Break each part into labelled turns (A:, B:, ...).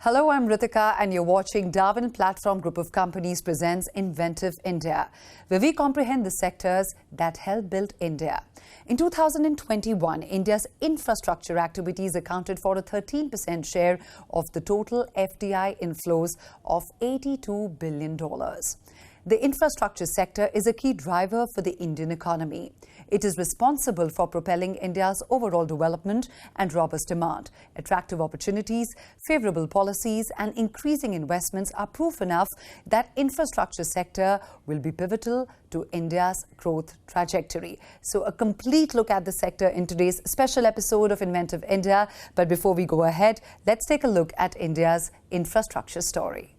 A: Hello, I'm Ritika and you're watching Darwin Platform Group of Companies presents Inventive India, where we comprehend the sectors that help build India. In 2021, India's infrastructure activities accounted for a 13% share of the total FDI inflows of $82 billion. The infrastructure sector is a key driver for the Indian economy. It is responsible for propelling India's overall development and robust demand. Attractive opportunities, favorable policies and increasing investments are proof enough that infrastructure sector will be pivotal to India's growth trajectory. So a complete look at the sector in today's special episode of Inventive India. But before we go ahead, let's take a look at India's infrastructure story.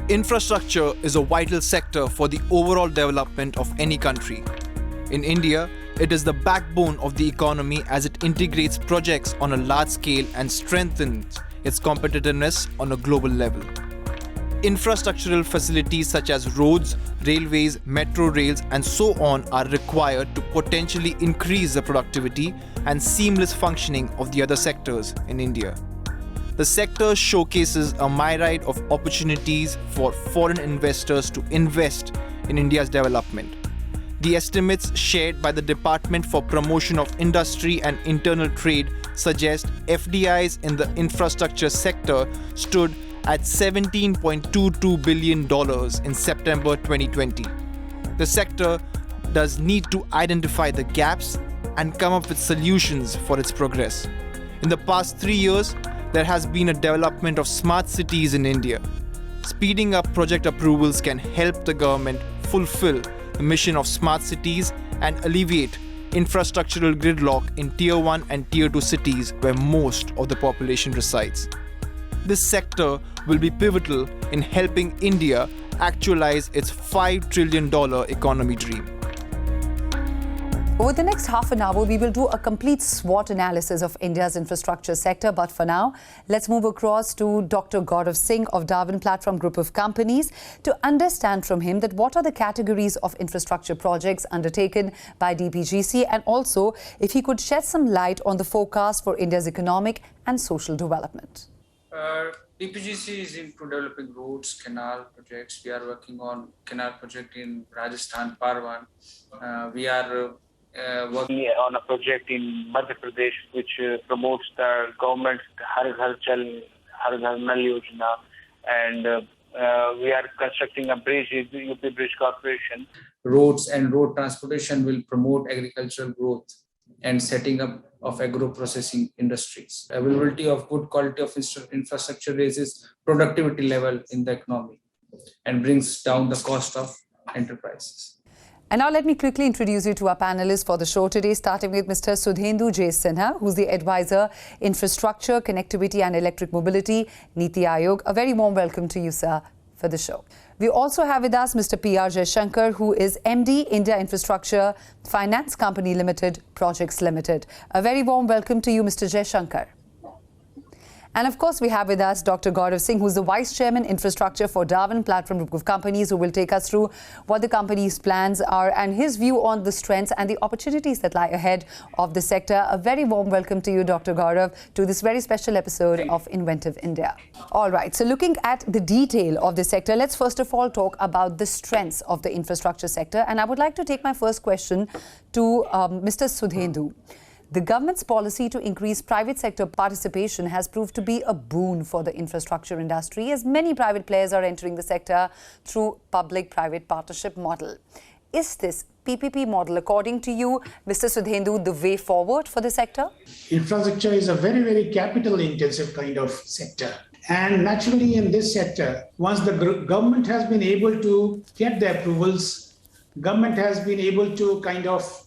B: Infrastructure is a vital sector for the overall development of any country. In India, it is the backbone of the economy as it integrates projects on a large scale and strengthens its competitiveness on a global level. Infrastructural facilities such as roads, railways, metro rails, and so on are required to potentially increase the productivity and seamless functioning of the other sectors in India. The sector showcases a myriad of opportunities for foreign investors to invest in India's development. The estimates shared by the Department for Promotion of Industry and Internal Trade suggest FDIs in the infrastructure sector stood at $17.22 billion in September 2020. The sector does need to identify the gaps and come up with solutions for its progress. In the past 3 years, there has been a development of smart cities in India. Speeding up project approvals can help the government fulfill the mission of smart cities and alleviate infrastructural gridlock in Tier 1 and Tier 2 cities where most of the population resides. This sector will be pivotal in helping India actualize its $5 trillion economy dream.
A: Over the next half an hour, we will do a complete SWOT analysis of India's infrastructure sector. But for now, let's move across to Dr. Gaurav Singh of Darwin Platform Group of Companies to understand from him that what are the categories of infrastructure projects undertaken by DPGC, and also if he could shed some light on the forecast for India's economic and social development.
C: DPGC is into developing roads, canal projects. We are working on canal project in Rajasthan, Parwan. We are working on a project in Madhya Pradesh which promotes the government's Har Ghar Jal, Har Ghar Nal Yojana, and we are constructing a bridge with the UP Bridge Corporation. Roads and road transportation will promote agricultural growth and setting up of agro-processing industries. Availability of good quality of infrastructure raises productivity level in the economy and brings down the cost of enterprises.
A: And now let me quickly introduce you to our panelists for the show today, starting with Mr. Sudhendu J. Sinha, who's the Advisor, Infrastructure, Connectivity and Electric Mobility, Niti Aayog. A very warm welcome to you, sir, for the show. We also have with us Mr. P.R. Jaishankar, who is MD, India Infrastructure Finance Company Limited, Projects Limited. A very warm welcome to you, Mr. Jaishankar. And of course, we have with us Dr. Gaurav Singh, who's the Vice Chairman Infrastructure for Darwin Platform Group of Companies, who will take us through what the company's plans are and his view on the strengths and the opportunities that lie ahead of the sector. A very warm welcome to you, Dr. Gaurav, to this very special episode of Inventive India. All right, so looking at the detail of the sector, let's first of all talk about the strengths of the infrastructure sector. And I would like to take my first question to Mr. Sudhendu. The government's policy to increase private sector participation has proved to be a boon for the infrastructure industry, as many private players are entering the sector through public-private partnership model. Is this PPP model, according to you, Mr. Sudhendu, the way forward for the sector?
D: Infrastructure is a very, very capital-intensive kind of sector. And naturally, in this sector, once the government has been able to get the approvals, government has been able to kind of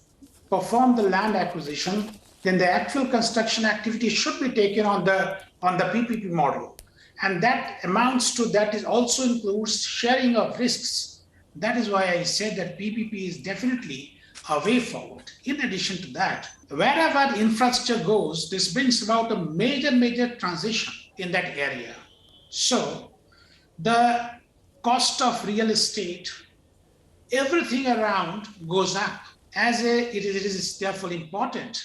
D: perform the land acquisition, then the actual construction activity should be taken on the PPP model. And that amounts to, that is also includes sharing of risks. That is why I said that PPP is definitely a way forward. In addition to that, wherever infrastructure goes, this brings about a major transition in that area. So the cost of real estate, everything around goes up. It is therefore important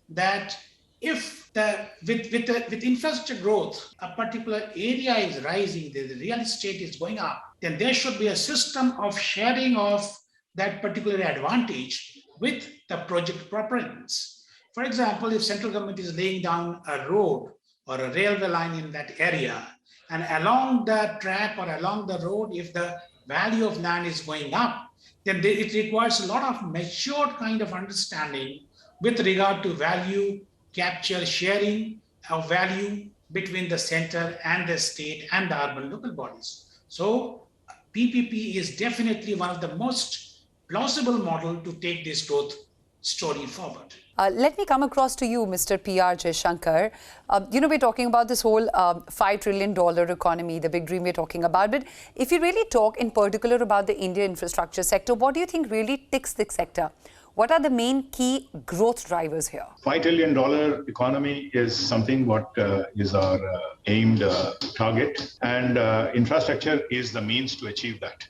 D: that if with infrastructure growth, a particular area is rising, the real estate is going up, then there should be a system of sharing of that particular advantage with the project proponents. For example, if central government is laying down a road or a railway line in that area, and along the track or along the road, if the value of land is going up, then it requires a lot of matured kind of understanding with regard to value capture, sharing of value between the center and the state and the urban local bodies. So PPP is definitely one of the most plausible model to take this growth story forward.
A: Let me come across to you, Mr. P.R. Jaishankar. We're talking about this whole $5 trillion economy, the big dream we're talking about. But if you really talk in particular about the Indian infrastructure sector, what do you think really ticks the sector? What are the main key growth drivers here?
E: $5 trillion economy is something what is our aimed target, and infrastructure is the means to achieve that.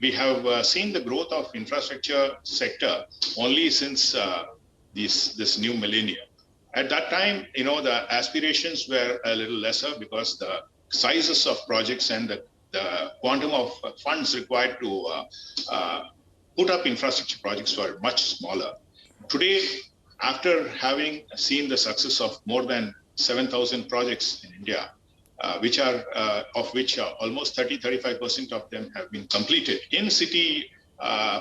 E: We have seen the growth of infrastructure sector only since this new millennium. At that time, the aspirations were a little lesser because the sizes of projects and the quantum of funds required to put up infrastructure projects were much smaller. Today, after having seen the success of more than 7,000 projects in India, which almost 30-35% of them have been completed in city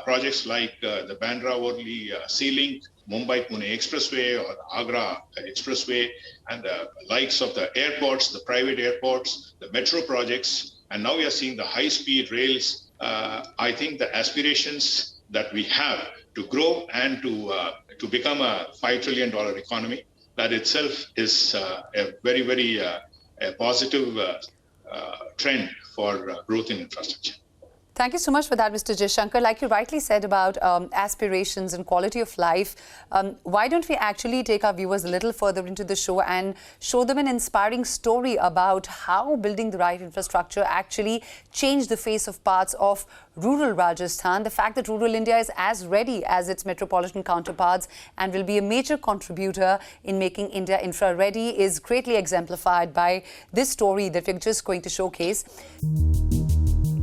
E: projects like the Bandra-Worli Sea Link, Mumbai-Pune Expressway or the Agra Expressway, and the likes of the airports, the private airports, the metro projects, and now we are seeing the high-speed rails. I think the aspirations that we have to grow and to become a $5 trillion economy, that itself is a very, very positive trend for growth in infrastructure.
A: Thank you so much for that, Mr. Jaishankar. Like you rightly said about aspirations and quality of life, why don't we actually take our viewers a little further into the show and show them an inspiring story about how building the right infrastructure actually changed the face of parts of rural Rajasthan. The fact that rural India is as ready as its metropolitan counterparts and will be a major contributor in making India infra ready is greatly exemplified by this story that we're just going to showcase.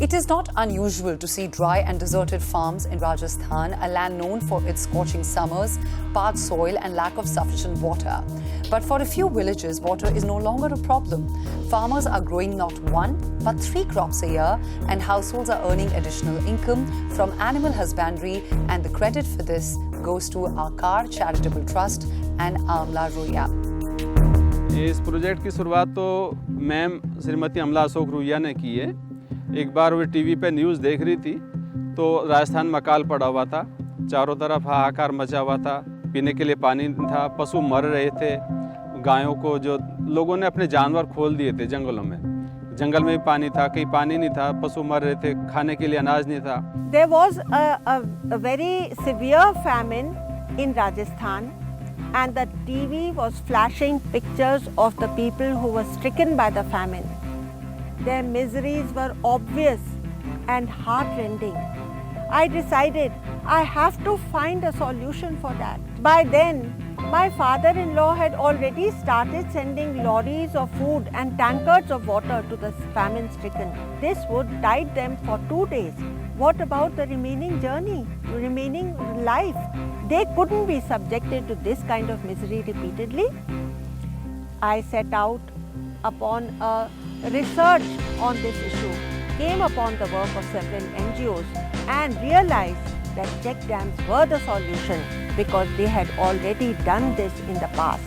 A: It is not unusual to see dry and deserted farms in Rajasthan, a land known for its scorching summers, parched soil and lack of sufficient water. But for a few villages, water is no longer a problem. Farmers are growing not one, but 3 crops a year, and households are earning additional income from animal husbandry, and the credit for this goes to Akar Charitable Trust and Amla Roya.
F: इस project की शुरुआत तो ma'am Shrimati अमला अशोक रुइया ने की है। एक बार वो टीवी पे न्यूज़ देख रही थी तो राजस्थान में अकाल पड़ा हुआ था, चारों तरफ हाहाकार मचा हुआ था, पीने के लिए पानी नहीं था, पशु मर रहे थे, गायों को जो लोगों ने अपने जानवर खोल दिए थे जंगलों में, जंगल में भी पानी था, कहीं पानी नहीं था, पशु मर रहे थे, खाने के लिए अनाज नहीं था।
G: There was a very severe famine in Rajasthan, and the TV was flashing pictures of the people who were stricken by the famine. Their miseries were obvious and heartrending. I decided I have to find a solution for that. By then, my father-in-law had already started sending lorries of food and tankards of water to the famine-stricken. This would tide them for 2 days. What about the remaining journey, remaining life? They couldn't be subjected to this kind of misery repeatedly. I set out upon a research on this issue, came upon the work of several NGOs and realized that check dams were the solution because they had already done this in the past.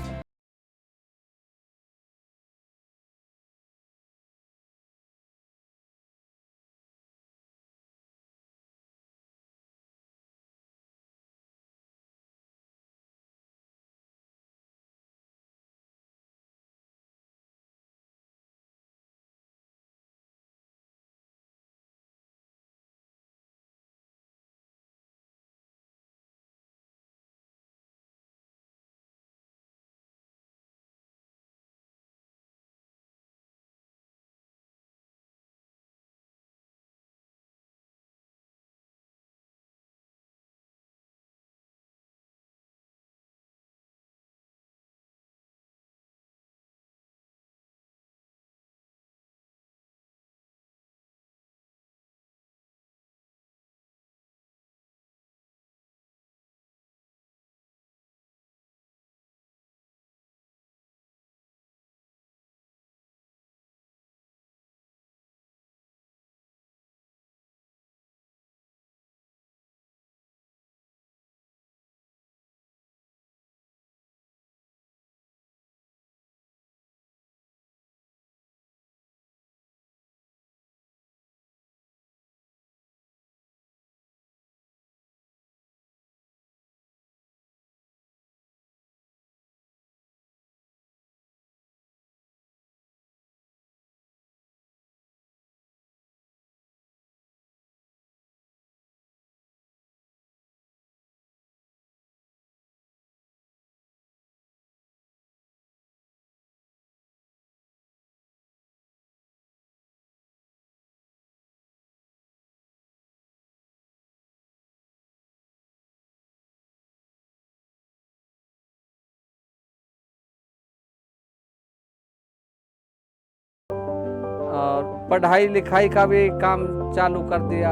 H: और पढ़ाई लिखाई का भी काम चालू कर दिया।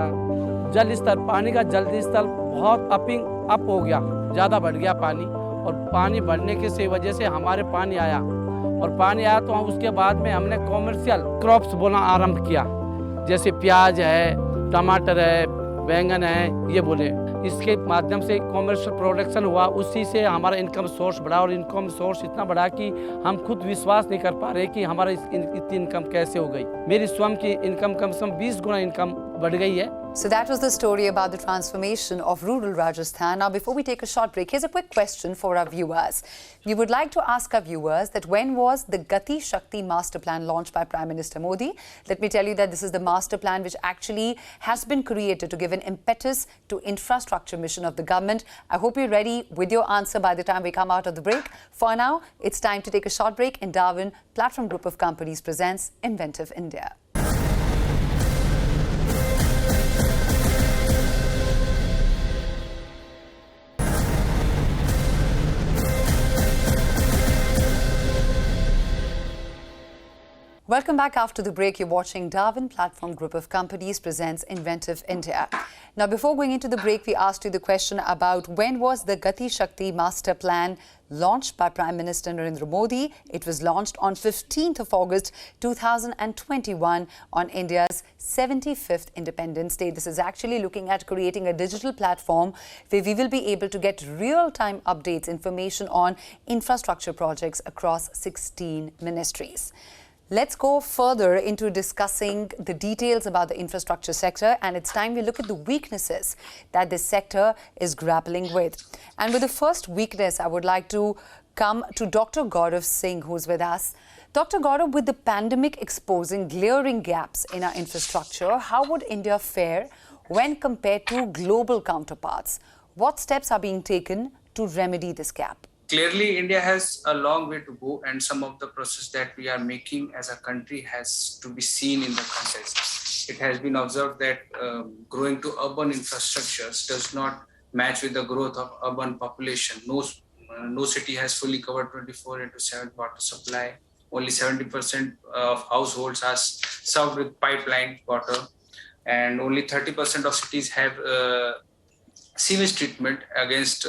H: जल स्तर, पानी का जल स्तर बहुत अप हो गया, ज़्यादा बढ़ गया पानी, और पानी बढ़ने की से वजह से हमारे पानी आया, और पानी आया तो उसके बाद में हमने कॉमर्शियल क्रॉप्स बोना आरंभ किया, जैसे प्याज है, टमाटर है, बैंगन है, ये बोले। इसके माध्यम से कॉमर्शियल प्रोडक्शन हुआ, उसी से हमारा इनकम सोर्स बढ़ा, और इनकम सोर्स इतना बढ़ा कि हम खुद विश्वास नहीं कर पा रहे कि हमारा इतनी इनकम कैसे हो गई। मेरी स्वयं की इनकम कम से कम 20 गुना इनकम बढ़ गई है।
A: So that was the story about the transformation of rural Rajasthan. Now, before we take a short break, here's a quick question for our viewers. We would like to ask our viewers that when was the Gati Shakti Master Plan launched by Prime Minister Modi? Let me tell you that this is the master plan which actually has been created to give an impetus to infrastructure mission of the government. I hope you're ready with your answer by the time we come out of the break. For now, it's time to take a short break, and Darwin Platform Group of Companies presents Inventive India. Welcome back after the break. You're watching Darwin Platform Group of Companies presents Inventive India. Now, before going into the break, we asked you the question about when was the Gati Shakti Master Plan launched by Prime Minister Narendra Modi. It was launched on 15th of August 2021 on India's 75th Independence Day. This is actually looking at creating a digital platform where we will be able to get real-time updates, information on infrastructure projects across 16 ministries. Let's go further into discussing the details about the infrastructure sector, and it's time we look at the weaknesses that this sector is grappling with. And with the first weakness, I would like to come to Dr. Gaurav Singh, who's with us. Dr. Gaurav, with the pandemic exposing glaring gaps in our infrastructure, how would India fare when compared to global counterparts? What steps are being taken to remedy this gap?
C: Clearly, India has a long way to go, and some of the process that we are making as a country has to be seen in the context. It has been observed that growing to urban infrastructures does not match with the growth of urban population. No city has fully covered 24/7 water supply. Only 70% of households are served with pipeline water, and only 30% of cities have sewage treatment against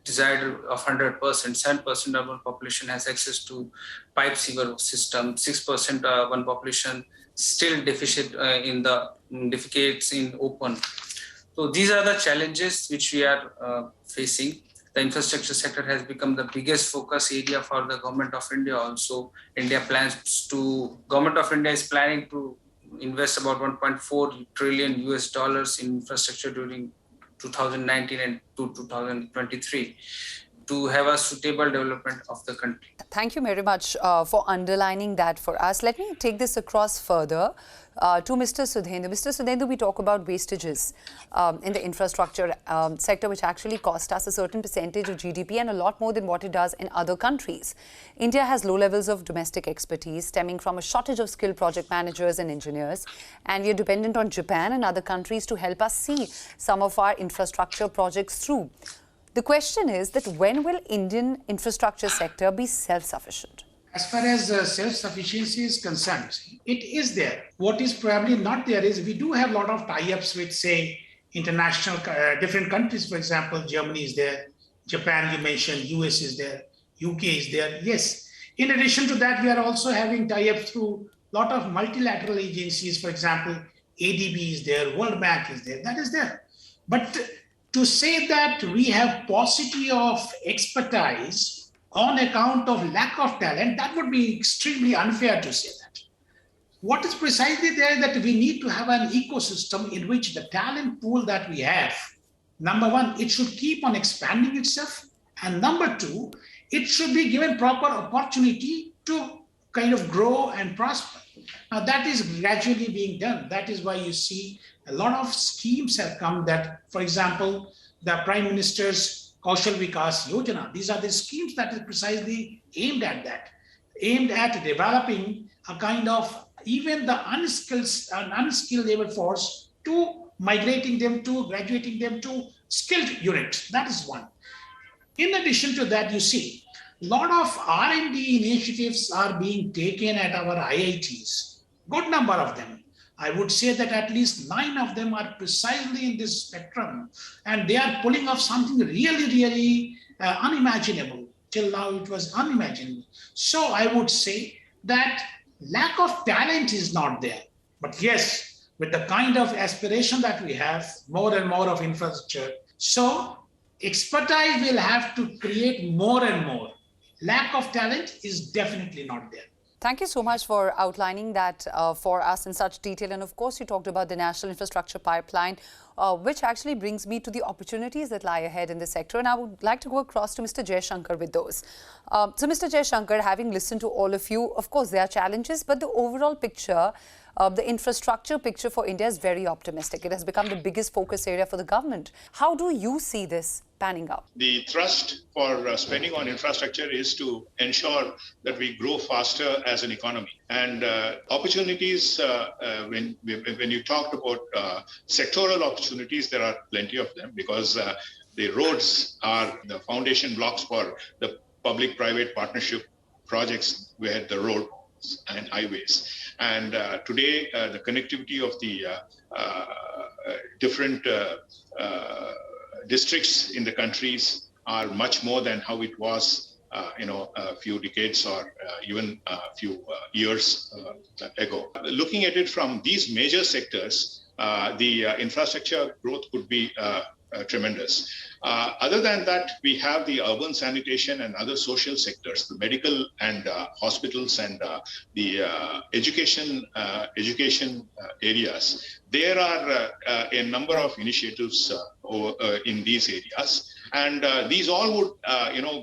C: desired of 100%. 7% urban population has access to pipe sewer system. 6% urban population still defecates in open. So these are the challenges which we are facing. The infrastructure sector has become the biggest focus area for the government of India. Also, government of India is planning to invest about $1.4 trillion in infrastructure during 2019 and to 2023 to have a suitable development of the country.
A: Thank you very much for underlining that for us. Let me take this across further to Mr. Sudhendu. Mr. Sudhendu, we talk about wastages in the infrastructure sector, which actually cost us a certain percentage of GDP and a lot more than what it does in other countries. India has low levels of domestic expertise stemming from a shortage of skilled project managers and engineers, and we are dependent on Japan and other countries to help us see some of our infrastructure projects through. The question is that when will Indian infrastructure sector be self-sufficient?
D: As far as self-sufficiency is concerned, it is there. What is probably not there is we do have a lot of tie-ups with, say, international different countries. For example, Germany is there, Japan you mentioned, US is there, UK is there. Yes. In addition to that, we are also having tie-ups through a lot of multilateral agencies. For example, ADB is there, World Bank is there. That is there. But to say that we have paucity of expertise on account of lack of talent, that would be extremely unfair to say that. What is precisely there that we need to have an ecosystem in which the talent pool that we have, number one, it should keep on expanding itself. And number two, it should be given proper opportunity to kind of grow and prosper. Now that is gradually being done. That is why you see a lot of schemes have come that, for example, the Prime Minister's Kaushal Vikas Yojana, these are the schemes that is precisely aimed at that, aimed at developing a kind of even the unskilled labor force to migrating them to, graduating them to skilled units. That is one. In addition to that, you see, a lot of R&D initiatives are being taken at our IITs. good number of them. I would say that at least 9 of them are precisely in this spectrum, and they are pulling off something really, really unimaginable. Till now, it was unimaginable. So I would say that lack of talent is not there. But yes, with the kind of aspiration that we have, more and more of infrastructure, so expertise will have to create more and more. Lack of talent is definitely not there.
A: Thank you so much for outlining that for us in such detail. And of course, you talked about the National Infrastructure Pipeline, which actually brings me to the opportunities that lie ahead in the sector. And I would like to go across to Mr. Jaishankar with those. So, Mr. Jaishankar, having listened to all of you, of course, there are challenges, but the overall picture, the infrastructure picture for India is very optimistic. It has become the biggest focus area for the government. How do you see this panning out?
E: The thrust for spending on infrastructure is to ensure that we grow faster as an economy. And opportunities, when you talked about sectoral opportunities, there are plenty of them, because the roads are the foundation blocks for the public-private partnership projects where the roads and highways. And today, the connectivity of the different districts in the countries are much more than how it was, a few decades or even a few years ago. Looking at it from these major sectors, the infrastructure growth could be tremendous. Other than that, we have the urban sanitation and other social sectors, the medical and hospitals and the education areas. There are a number of initiatives in these areas, and these all would,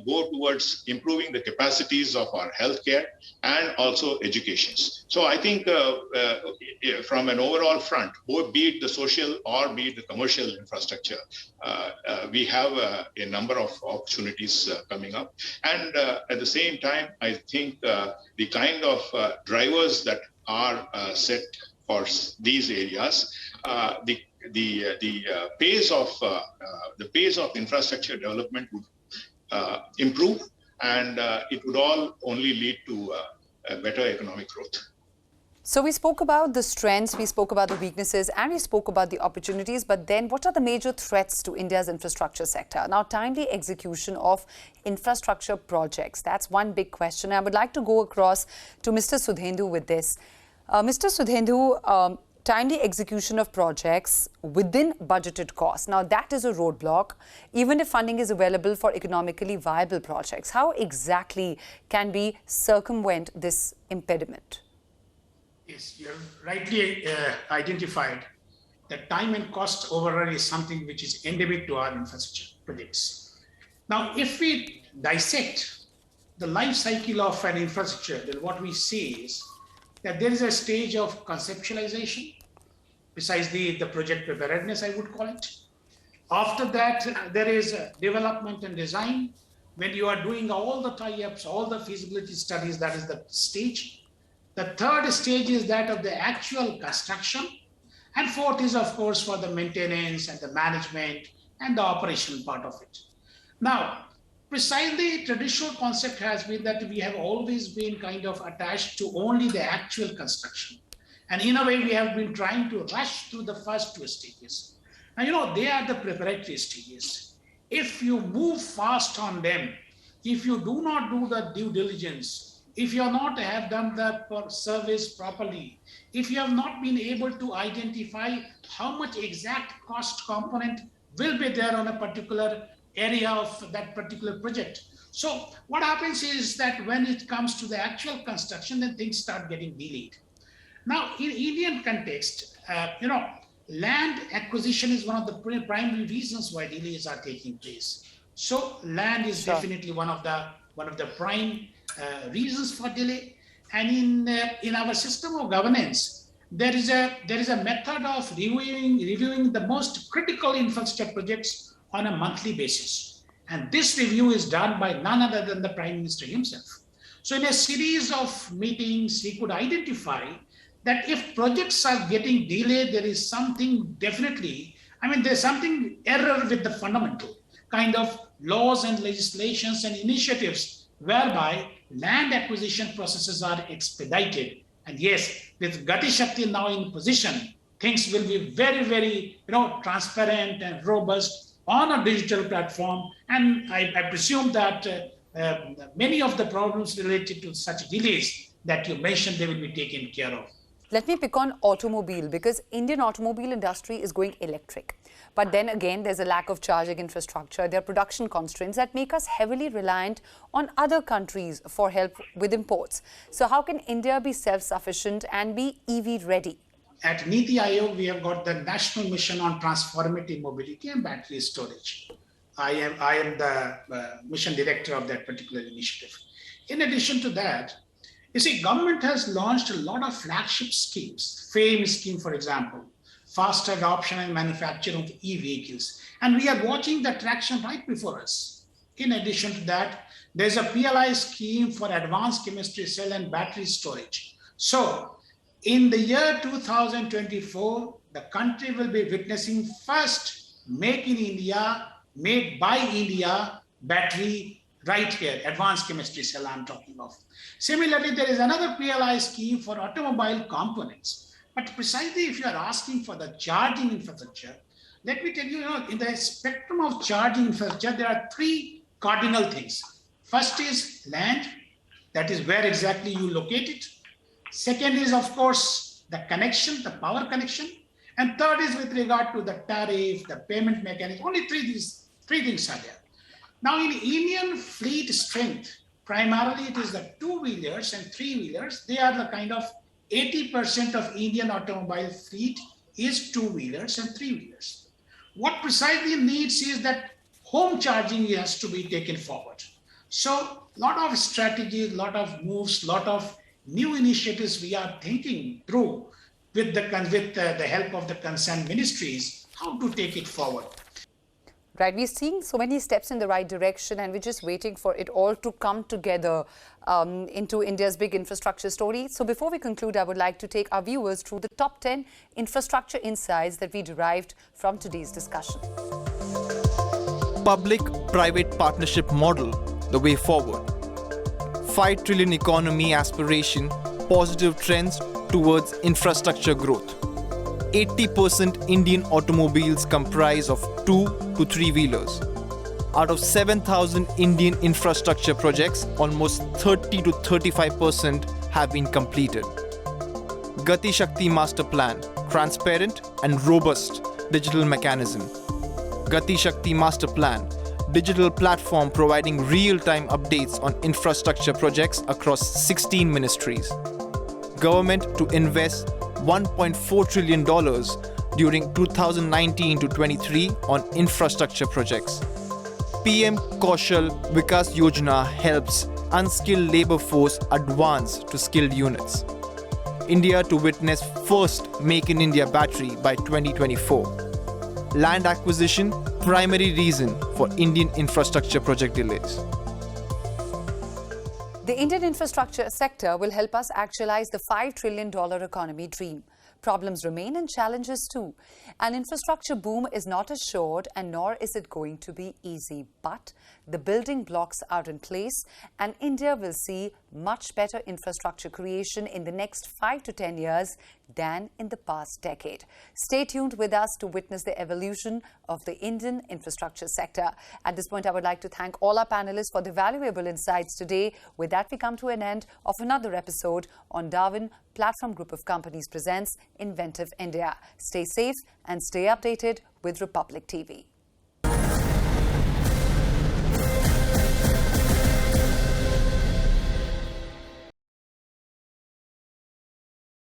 E: go towards improving the capacities of our healthcare and also educations. So I think from an overall front, both be it the social or be it the commercial infrastructure, we have a number of opportunities coming up. And at the same time, I think the kind of drivers that are set for these areas, the pace of infrastructure development would improve, and it would all only lead to a better economic growth.
A: So we spoke about the strengths, we spoke about the weaknesses, and we spoke about the opportunities. But then what are the major threats to India's infrastructure sector? Now, timely execution of infrastructure projects. That's one big question. I would like to go across to Mr. Sudhendu with this. Mr. Sudhendu, timely execution of projects within budgeted costs. Now, that is a roadblock, even if funding is available for economically viable projects. How exactly can we circumvent this impediment?
D: Yes, you have rightly identified that time and cost overrun is something which is endemic to our infrastructure projects. Now, if we dissect the life cycle of an infrastructure, then what we see is that there is a stage of conceptualization, precisely the project preparedness, I would call it. After that, there is development and design. When you are doing all the tie-ups, all the feasibility studies, that is the stage. The third stage is that of the actual construction. And fourth is, of course, for the maintenance and the management and the operational part of it. Now, precisely traditional concept has been that we have always been kind of attached to only the actual construction. And in a way, we have been trying to rush through the first two stages. Now, they are the preparatory stages. If you move fast on them, if you do not do the due diligence, if you have done the service properly, if you have not been able to identify how much exact cost component will be there on a particular area of that particular project. So what happens is that when it comes to the actual construction, then things start getting delayed. Now, in Indian context, land acquisition is one of the primary reasons why delays are taking place. So land is definitely one of the prime reasons for delay. And in our system of governance, there is a method of reviewing the most critical infrastructure projects on a monthly basis. And this review is done by none other than the Prime Minister himself. So in a series of meetings, he could identify that if projects are getting delayed, there is something there's something error with the fundamental kind of laws and legislations and initiatives whereby land acquisition processes are expedited And yes, with Gati Shakti now in position, things will be very, very, transparent and robust on a digital platform. And I presume that many of the problems related to such delays that you mentioned, they will be taken care of.
A: Let me pick on automobile, because Indian automobile industry is going electric. But then again, there's a lack of charging infrastructure. There are production constraints that make us heavily reliant on other countries for help with imports. So how can India be self-sufficient and be EV ready?
D: At Niti Aayog, we have got the National Mission on Transformative Mobility and Battery Storage. I am the mission director of that particular initiative. In addition to that, you see, government has launched a lot of flagship schemes, FAME scheme, for example, fast adoption and manufacture of e-vehicles. And we are watching the traction right before us. In addition to that, there's a PLI scheme for advanced chemistry cell and battery storage. So in the year 2024, the country will be witnessing first Make in India, made by India battery right here, advanced chemistry cell I'm talking of. Similarly, there is another PLI scheme for automobile components. But precisely if you are asking for the charging infrastructure, let me tell you, in the spectrum of charging infrastructure, there are three cardinal things. First is land, that is where exactly you locate it. Second is, of course, the connection, the power connection. And third is with regard to the tariff, the payment mechanism. Only three things are there. Now, in Indian fleet strength, primarily it is the two-wheelers and three-wheelers. They are the kind of 80% of Indian automobile fleet is two-wheelers and three-wheelers. What precisely needs is that home charging has to be taken forward. So, a lot of strategies, a lot of moves, a lot of new initiatives we are thinking through with the help of the concerned ministries, how to take it forward.
A: Right, we're seeing so many steps in the right direction, and we're just waiting for it all to come together into India's big infrastructure story. So before we conclude, I would like to take our viewers through the top 10 infrastructure insights that we derived from today's discussion.
B: Public-private partnership model, the way forward. 5 trillion economy aspiration, positive trends towards infrastructure growth. 80% Indian automobiles comprise of 2 to 3 wheelers. Out of 7,000 Indian infrastructure projects, almost 30 to 35% have been completed. Gati Shakti Master Plan, transparent and robust digital mechanism. Gati Shakti Master Plan, digital platform providing real-time updates on infrastructure projects across 16 ministries. Government to invest $1.4 trillion during 2019 to 23 on infrastructure projects. PM Kaushal Vikas Yojana helps unskilled labor force advance to skilled units. India to witness first Make in India battery by 2024. Land acquisition, primary reason for Indian infrastructure project delays.
A: The Indian infrastructure sector will help us actualize the $5 trillion economy dream. Problems remain and challenges too. An infrastructure boom is not assured, and nor is it going to be easy. But the building blocks are in place, and India will see much better infrastructure creation in the next 5 to 10 years than in the past decade. Stay tuned with us to witness the evolution of the Indian infrastructure sector. At this point, I would like to thank all our panelists for the valuable insights today. With that, we come to an end of another episode on Darwin Platform Group of Companies presents Inventive India. Stay safe and stay updated with Republic TV.